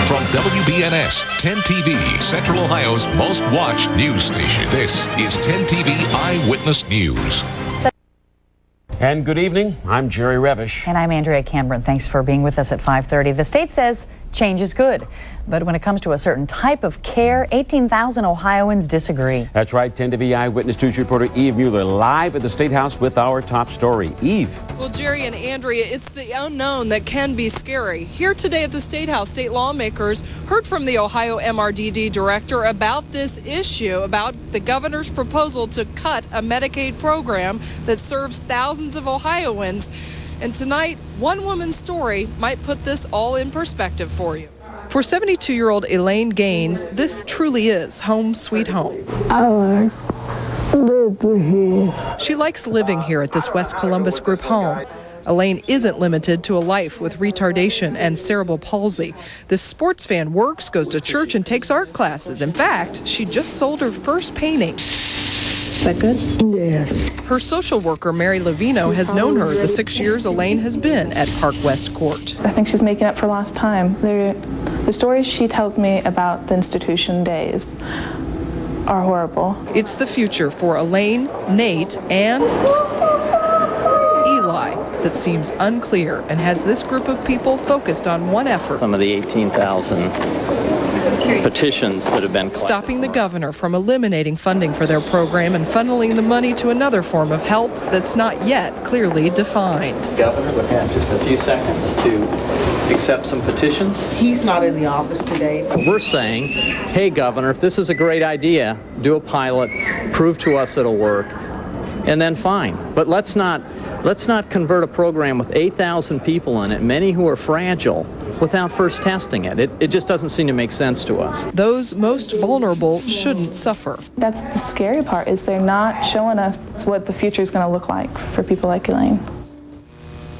From WBNS 10 TV, Central Ohio's most watched news station. This is 10 TV Eyewitness News. And good evening. I'm Jerry Revish. And I'm Andrea Cameron. Thanks for being with us at 5:30. The state says change is good, but when it comes to a certain type of care, 18,000 Ohioans disagree. That's right. 10 TV Eyewitness News reporter Eve Mueller live at the State House with our top story. Eve. Well, Jerry and Andrea, it's the unknown that can be scary. Here today at the State House, state lawmakers heard from the Ohio MRDD director about this issue, about the governor's proposal to cut a Medicaid program that serves thousands of Ohioans. And tonight, one woman's story might put this all in perspective for you. For 72-year-old Elaine Gaines, this truly is home sweet home. I like living here. She likes living here at this West Columbus group home. Elaine isn't limited to a life with retardation and cerebral palsy. This sports fan works, goes to church, and takes art classes. In fact, she just sold her first painting. Is that good? Yes. Her social worker, Mary Levino, has known her the 6 years Elaine has been at Park West Court. I think she's making up for lost time. The stories she tells me about the institution days are horrible. It's the future for Elaine, Nate, and Eli that seems unclear and has this group of people focused on one effort. Some of the 18,000 petitions that have been collected. Stopping the governor from eliminating funding for their program and funneling the money to another form of help that's not yet clearly defined. The governor would have just a few seconds to accept some petitions. He's not in the office today. We're saying, hey, governor, if this is a great idea, do a pilot, prove to us it'll work, and then fine. But let's not convert a program with 8,000 people in it, many who are fragile, without first testing it. It just doesn't seem to make sense to us. Those most vulnerable shouldn't suffer. That's the scary part, is they're not showing us what the future is going to look like for people like Elaine.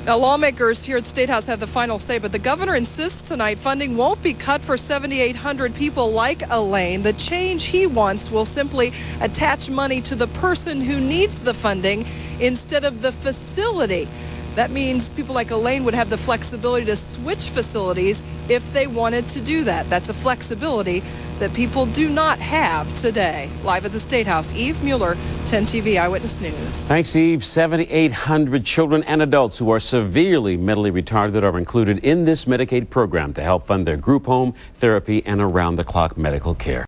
Now, lawmakers here at the State House have the final say, but the governor insists tonight funding won't be cut for 7,800 people like Elaine. The change he wants will simply attach money to the person who needs the funding instead of the facility. That means people like Elaine would have the flexibility to switch facilities if they wanted to do that. That's a flexibility that people do not have today. Live at the State House, Eve Mueller, 10 TV Eyewitness News. Thanks, Eve. 7,800 children and adults who are severely mentally retarded are included in this Medicaid program to help fund their group home, therapy, and around-the-clock medical care.